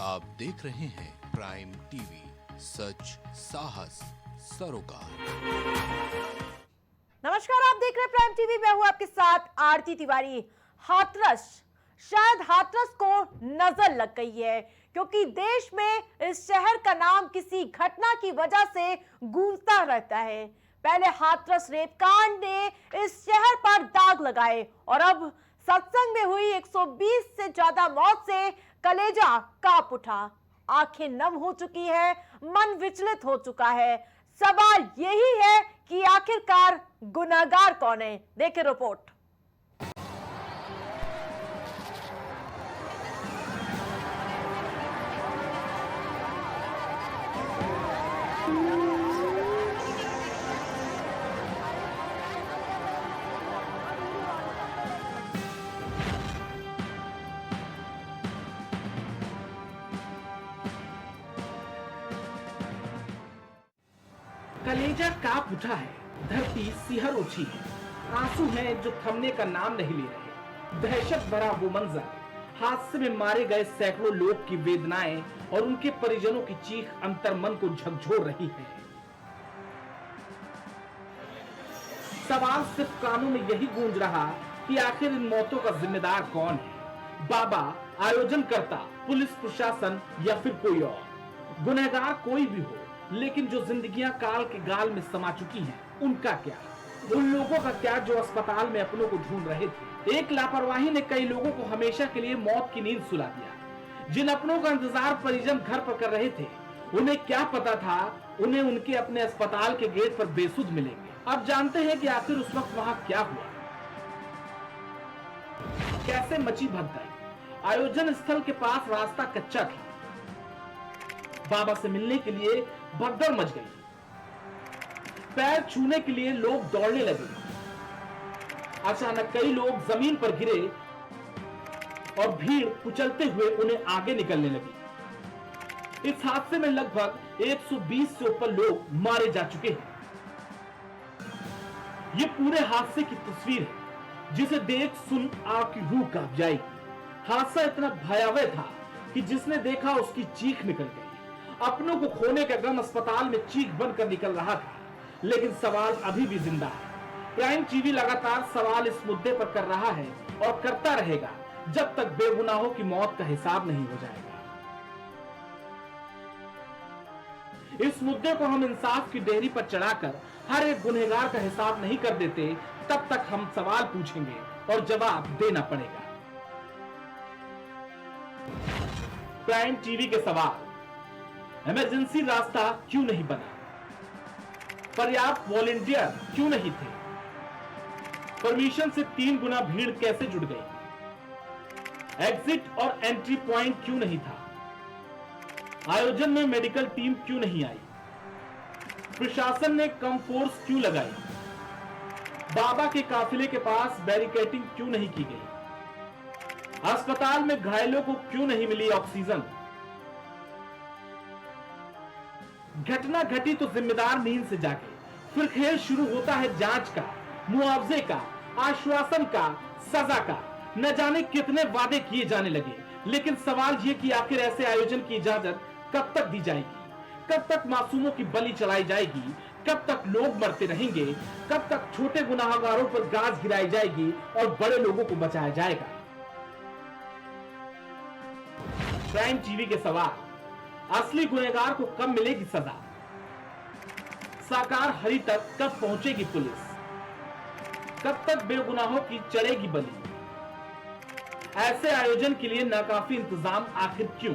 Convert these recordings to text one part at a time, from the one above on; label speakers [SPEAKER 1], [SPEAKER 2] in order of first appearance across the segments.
[SPEAKER 1] आप देख रहे हैं प्राइम टीवी, सच साहस सरोकार।
[SPEAKER 2] नमस्कार, आप देख रहे हैं प्राइम टीवी। मैं हूं आपके साथ आरती तिवारी। हाथरस, शायद हाथरस को नजर लग गई है क्योंकि देश में इस शहर का नाम किसी घटना की वजह से गूंजता रहता है। पहले हाथरस रेप कांड ने इस शहर पर दाग लगाए और अब सत्संग में हुई 120 से ज्यादा मौत से कलेजा कांप उठा। आंखें नम हो चुकी है, मन विचलित हो चुका है। सवाल यही है कि आखिरकार गुनहगार कौन है। देखें रिपोर्ट।
[SPEAKER 3] कलेजा कांप उठा है, धरती सिहर उठी है। आंसू हैं जो थमने का नाम नहीं ले रहे। दहशत भरा वो मंजर, हादसे में मारे गए सैकड़ों लोग की वेदनाएं और उनके परिजनों की चीख अंतर्मन को झकझोर रही है। सवाल सिर्फ कानों में यही गूंज रहा कि आखिर इन मौतों का जिम्मेदार कौन है? बाबा, आयोजनकर्ता, पुलिस प्रशासन या फिर कोई और? गुनहगार कोई भी हो, लेकिन जो जिंदगियां काल के गाल में समा चुकी हैं, उनका क्या? उन लोगों का क्या जो अस्पताल में अपनों को ढूंढ रहे थे? एक लापरवाही ने कई लोगों को हमेशा के लिए मौत की नींद सुला दिया। जिन अपनों का इंतजार परिजन घर पर कर रहे थे, उन्हें क्या पता था उन्हें उनके अपने अस्पताल के गेट पर बेसुध मिलेंगे। अब जानते हैं कि आखिर उस वक्त वहां क्या हुआ, कैसे मची भगदड़। आयोजन स्थल के पास रास्ता कच्चा था। बाबा से मिलने के लिए भगदड़ मच गई। पैर छूने के लिए लोग दौड़ने लगे। अचानक कई लोग जमीन पर गिरे और भीड़ कुचलते हुए उन्हें आगे निकलने लगी। इस हादसे में लगभग 120 से ऊपर लोग मारे जा चुके हैं। ये पूरे हादसे की तस्वीर है जिसे देख सुन आपकी रूह कांप जाएगी। हादसा इतना भयावह था कि जिसने देखा उसकी चीख निकल गई। अपनों को खोने का गम अस्पताल में चीख बनकर निकल रहा था, लेकिन सवाल अभी भी जिंदा है। प्राइम टीवी लगातार सवाल इस मुद्दे पर कर रहा है और करता रहेगा जब तक बेगुनाहों की मौत का हिसाब नहीं हो जाएगा। इस मुद्दे को हम इंसाफ की डेहरी पर चढ़ाकर हर एक गुनहगार का हिसाब नहीं कर देते, तब तक हम सवाल पूछेंगे और जवाब देना पड़ेगा। प्राइम टीवी के सवाल: इमरजेंसी रास्ता क्यों नहीं बना? पर्याप्त वॉलंटियर क्यों नहीं थे? परमिशन से 3 गुना भीड़ कैसे जुड़ गई? एग्जिट और एंट्री पॉइंट क्यों नहीं था? आयोजन में मेडिकल टीम क्यों नहीं आई? प्रशासन ने कम फोर्स क्यों लगाई? बाबा के काफिले के पास बैरिकेडिंग क्यों नहीं की गई? अस्पताल में घायलों को क्यों नहीं मिली ऑक्सीजन? घटना घटी तो जिम्मेदार नींद से जागे, फिर खेल शुरू होता है जांच का, मुआवजे का, आश्वासन का, सजा का। न जाने कितने वादे किए जाने लगे, लेकिन सवाल यह कि आखिर ऐसे आयोजन की इजाजत कब तक दी जाएगी? कब तक मासूमों की बलि चढ़ाई जाएगी? कब तक लोग मरते रहेंगे? कब तक छोटे गुनाहगारों पर गाज गिराई जाएगी और बड़े लोगों को बचाया जाएगा? प्राइम टीवी के सवाल: असली गुनहगार को कब मिलेगी सजा? साकार हरि तक कब पहुंचेगी पुलिस? कब तक बेगुनाहों की चढ़ेगी बलि? ऐसे आयोजन के लिए नाकाफी इंतजाम आखिर क्यों?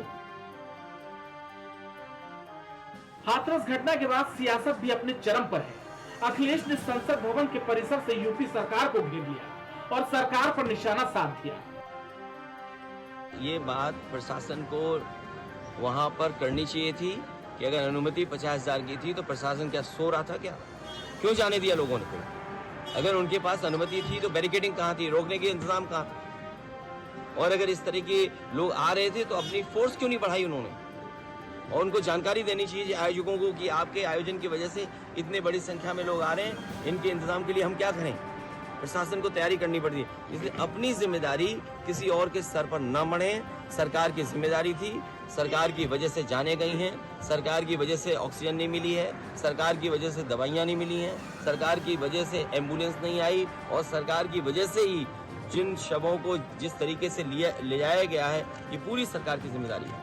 [SPEAKER 3] हाथरस घटना के बाद सियासत भी अपने चरम पर है। अखिलेश ने संसद भवन के परिसर से यूपी सरकार को घेर लिया और सरकार पर निशाना साध दिया।
[SPEAKER 4] ये बात प्रशासन को वहां पर करनी चाहिए थी कि अगर अनुमति 50,000 की थी तो प्रशासन क्या सो रहा था क्या? क्यों जाने दिया लोगों ने? अगर उनके पास अनुमति थी तो बैरिकेडिंग कहाँ थी? रोकने के इंतजाम कहाँ था? और अगर इस तरह के लोग आ रहे थे तो अपनी फोर्स क्यों नहीं बढ़ाई उन्होंने? और उनको जानकारी देनी चाहिए आयोजकों को कि आपके आयोजन की वजह से इतने बड़ी संख्या में लोग आ रहे हैं, इनके इंतजाम के लिए हम क्या करें। प्रशासन को तैयारी करनी पड़ती है। इसलिए अपनी जिम्मेदारी किसी और के सर पर न मढ़े। सरकार की जिम्मेदारी थी, सरकार की वजह से जाने गई हैं, सरकार की वजह से ऑक्सीजन नहीं मिली है, सरकार की वजह से दवाइयाँ नहीं मिली हैं, सरकार की वजह से एम्बुलेंस नहीं आई, और सरकार की वजह से ही जिन शवों को जिस तरीके से ले जाया गया है, ये पूरी सरकार की जिम्मेदारी है।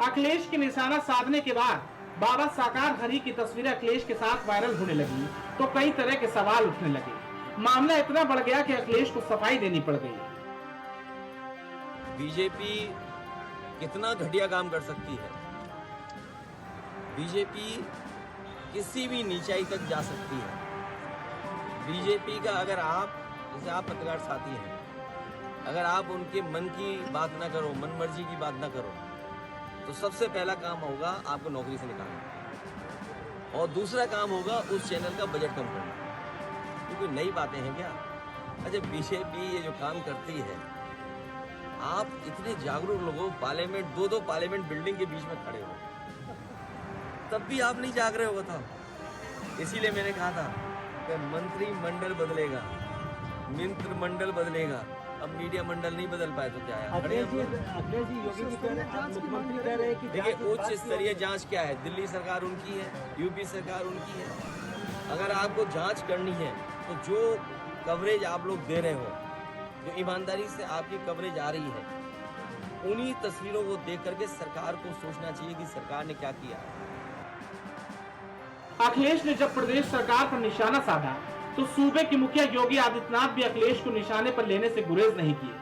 [SPEAKER 3] अखिलेश के निशाना साधने के बाद बाबा साकार हरि की तस्वीरें अखिलेश के साथ वायरल होने लगी तो कई तरह के सवाल उठने लगे। मामला इतना बढ़ गया कि अखिलेश को सफाई देनी पड़ गई।
[SPEAKER 4] बीजेपी कितना घटिया काम कर सकती है। बीजेपी किसी भी नीचाई तक जा सकती है। बीजेपी का अगर आप, जैसे आप पत्रकार साथी हैं, अगर आप उनके मन की बात ना करो, मन मर्जी की बात ना करो, तो सबसे पहला काम होगा आपको नौकरी से निकालना, और दूसरा काम होगा उस चैनल का बजट कम करना। ये कोई नई बातें हैं क्या? अच्छा, बीजेपी ये जो काम करती है, आप इतने जागरूक लोगों, पार्लियामेंट, दो पार्लियामेंट बिल्डिंग के बीच में खड़े हो, तब भी आप नहीं जाग रहे हो। बताओ। इसीलिए मैंने कहा था कि मंत्रिमंडल बदलेगा, मंत्रिमंडल बदलेगा, अब मीडिया मंडल नहीं बदल पाए तो क्या है? देखिए, उच्च स्तरीय जांच क्या है? दिल्ली सरकार उनकी है, यूपी सरकार उनकी है। अगर आपको जांच करनी है तो जो कवरेज आप लोग दे रहे हो, जो ईमानदारी से आपकी कवरेज आ रही है, उन्हीं तस्वीरों को देख करके सरकार को सोचना चाहिए कि सरकार ने क्या किया।
[SPEAKER 3] अखिलेश ने जब प्रदेश सरकार पर निशाना साधा तो सूबे के मुखिया योगी आदित्यनाथ भी अखिलेश को निशाने पर लेने से गुरेज नहीं किए।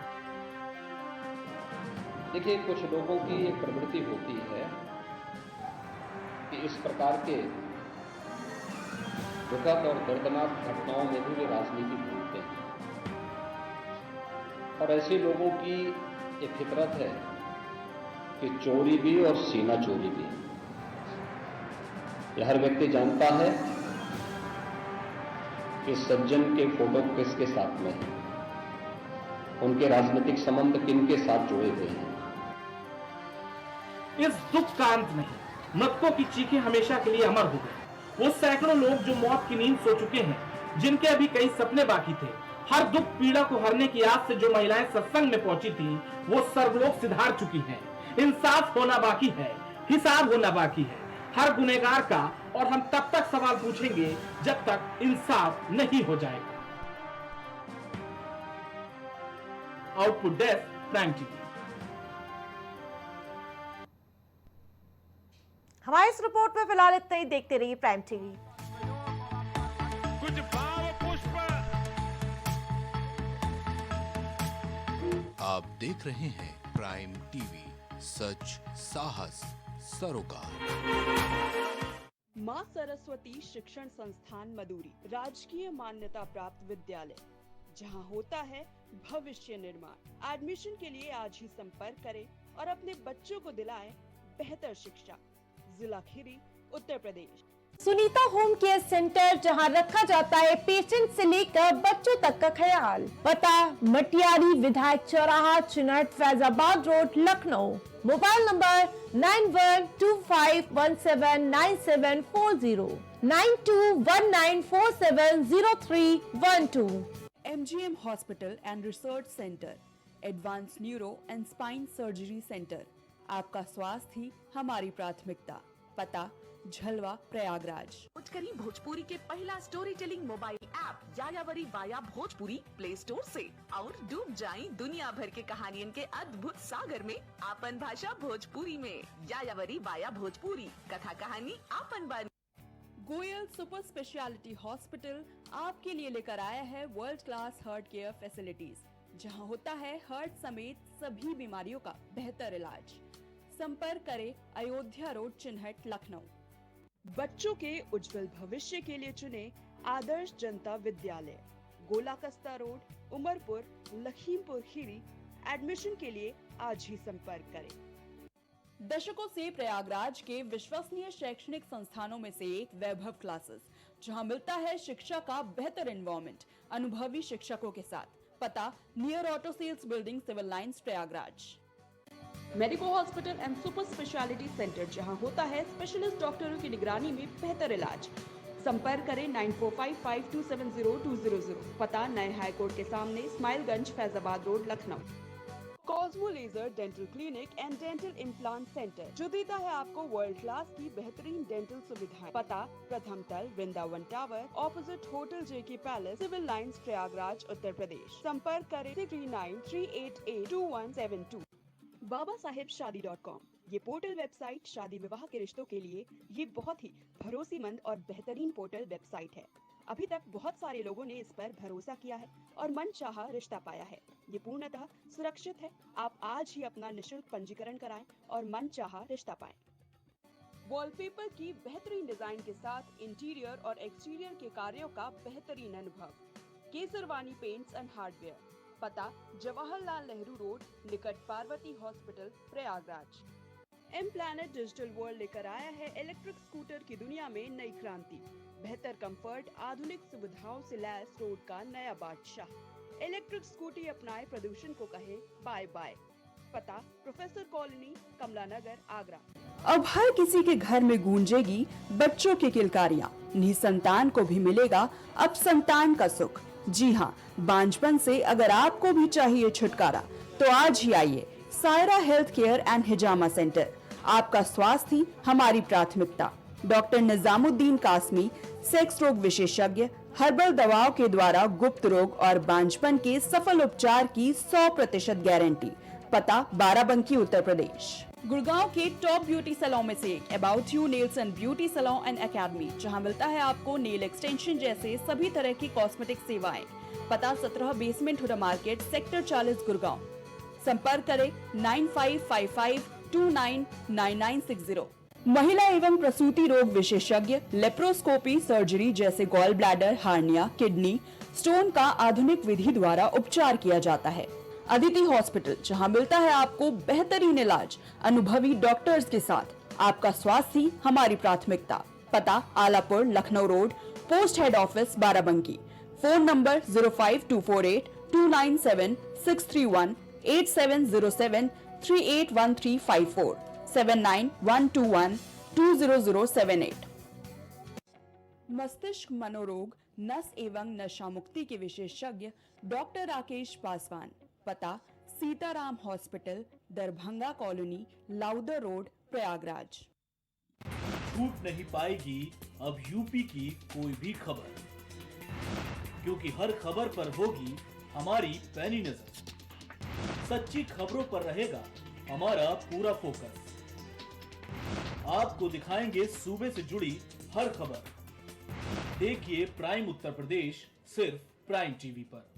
[SPEAKER 5] देखिए, कुछ लोगों की एक प्रवृत्ति होती है कि इस प्रकार के दुखद और दर्दनाक घटनाओं में भी वे राजनीति भूलते हैं, और ऐसे लोगों की एक फितरत है कि चोरी भी और सीना चोरी भी। यह हर व्यक्ति जानता है कि सज्जन के फोटो किसके साथ में है, उनके राजनीतिक संबंध किनके साथ जुड़े हुए हैं।
[SPEAKER 3] इस दुख का अंत नहीं, मृतकों की चीखें हमेशा के लिए अमर हो गई। वो सैकड़ों लोग जो मौत की नींद सो चुके हैं, जिनके अभी कई सपने बाकी थे, हर दुख पीड़ा को हरने की आस से जो महिलाएं सत्संग में पहुंची थी, वो सर्वलोक सिधार चुकी हैं। इंसाफ होना बाकी है, हिसाब होना बाकी है हर गुनहगार का, और हम तब तक सवाल पूछेंगे जब तक इंसाफ नहीं हो जाएगा। Output desk, prime TV.
[SPEAKER 2] हमारे इस रिपोर्ट में फिलहाल इतना ही। देखते रहिए प्राइम टीवी।
[SPEAKER 6] कुछ भाव पुष्प।
[SPEAKER 1] आप देख रहे हैं प्राइम टीवी, सच साहस सरोकार।
[SPEAKER 7] मां सरस्वती शिक्षण संस्थान मदुरी राजकीय मान्यता प्राप्त विद्यालय, जहां होता है भविष्य निर्माण। एडमिशन के लिए आज ही संपर्क करें और अपने बच्चों को दिलाएं बेहतर शिक्षा। जिला Kheri, Uttar Pradesh.
[SPEAKER 2] Sunita home care centre, जहां रखा जाता है पेशेंट से लेकर बच्चों तक का ख्याल। पता मटियारी विधायक चौराहा, Chinhat, Faizabad road, Lucknow. Mobile number 9125179740, 9219470312।
[SPEAKER 7] MGM hospital and research centre, advance neuro and spine surgery centre. आपका स्वास्थ्य ही हमारी प्राथमिकता। पता झलवा, प्रयागराज।
[SPEAKER 8] करी भोजपुरी के पहला story telling mobile app यायावरी via Bhojpuri play store से, और डूब जाएं दुनिया भर के कहानियन के अद्भुत सागर में आपन भाषा भोजपुरी में। यायावरी वाया भोजपुरी, कथा कहानी आपन बानी।
[SPEAKER 7] गोयल सुपर स्पेशलिटी हॉस्पिटल आपके लिए लेकर आया है world class heart care facilities, जहां होता है हार्ट समेत सभी बीमारियों का बेहतर इलाज। संपर्क करें अयोध्या रोड, चिन्हट, लखनऊ। बच्चों के उज्जवल भविष्य के लिए चुने आदर्श जनता विद्यालय, गोला कस्ता रोड, उमरपुर, लखीमपुर खीरी। एडमिशन के लिए आज ही संपर्क करें। दशकों से प्रयागराज के विश्वसनीय शैक्षणिक संस्थानों में से एक वैभव क्लासेस, जहां मिलता है शिक्षा का बेहतर एनवायरनमेंट अनुभवी शिक्षकों के साथ। पता near auto sales building, civil lines, Prayagraj. Medico hospital and super speciality centre, जहां होता है स्पेशलिस्ट डॉक्टरों की निगरानी में बेहतर इलाज। संपर्क करें 9455270200। पता नए हाईकोर्ट के सामने, Ismailganj, Faizabad road, Lucknow. Cosmo laser dental clinic and dental implant centre जो देता है आपको वर्ल्ड क्लास की बेहतरीन डेंटल सुविधाएं। पता प्रथम तल, वृंदावन टावर, ऑपोजिट होटल जेके palace, civil lines, Prayagraj, Uttar Pradesh. संपर्क करें 6393882172। BabaSahebShadi.com ये पोर्टल वेबसाइट शादी विवाह के रिश्तों के लिए ये बहुत ही भरोसेमंद और बेहतरीन पोर्टल वेबसाइट है। अभी तक बहुत सारे लोगों ने इस पर भरोसा किया है और मनचाहा रिश्ता पाया है। ये पूर्णतः सुरक्षित है। आप आज ही अपना निशुल्क पंजीकरण कराएं और मनचाहा रिश्ता पाएं। वॉलपेपर की बेहतरीन डिजाइन के साथ इंटीरियर और एक्सटीरियर के कार्यों का बेहतरीन अनुभव। Kesarwani paints and hardware. पता जवाहरलाल नेहरू रोड, निकट Parvati hospital, Prayagraj. M planet digital world लेकर आया है इलेक्ट्रिक स्कूटर की दुनिया में नई क्रांति। बेहतर कंफर्ट, आधुनिक सुविधाओं से लैस रोड का नया बादशाह। इलेक्ट्रिक स्कूटी अपनाए, प्रदूषण को कहे बाय बाय। पता प्रोफेसर कॉलोनी, कमला नगर, आगरा। अब हर किसी के घर में गूंजेगी बच्चों की किलकारियां। निसंतान को भी मिलेगा अब संतान का सुख। जी हाँ, बांझपन से अगर आपको भी चाहिए छुटकारा तो आज ही आइए Saira health care and hijama centre. आपका स्वास्थ्य ही हमारी प्राथमिकता। डॉक्टर निजामुद्दीन कासमी, सेक्स रोग विशेषज्ञ, हर्बल दवाओं के द्वारा गुप्त रोग और बांझपन के सफल उपचार की 100% गारंटी। पता बाराबंकी, उत्तर प्रदेश। गुड़गांव के टॉप ब्यूटी सैलून में से एक about you nails and beauty salon and academy, जहां मिलता है आपको नेल एक्सटेंशन जैसे सभी तरह की कॉस्मेटिक सेवाएं। पता 17 basement Huda market, sector 40, Gurgaon. संपर्क करें 9555299960। महिला एवं प्रसूति रोग विशेषज्ञ, लेप्रोस्कोपी सर्जरी जैसे gall bladder, hernia, kidney stone का आधुनिक विधि द्वारा उपचार किया जाता है। अदिति हॉस्पिटल, जहां मिलता है आपको बेहतरीन इलाज अनुभवी डॉक्टर्स के साथ। आपका स्वास्थ्य ही हमारी प्राथमिकता। पता Alapur, Lucknow road, post head office, Barabanki. Phone number 05248297631, 8707381354, 7912120078। मस्तिष्क मनोरोग, नस एवं नशा मुक्ति के विशेषज्ञ डॉक्टर राकेश पासवान। पता Sitaram hospital, Darbhanga colony, Lowther road, Prayagraj.
[SPEAKER 6] छूट नहीं पाएगी अब यूपी की कोई भी खबर, क्योंकि हर खबर पर होगी हमारी पैनी नजर। सच्ची खबरों पर रहेगा हमारा पूरा फोकस। आपको दिखाएंगे सूबे से जुड़ी हर खबर। देखिए प्राइम उत्तर प्रदेश सिर्फ प्राइम टीवी पर।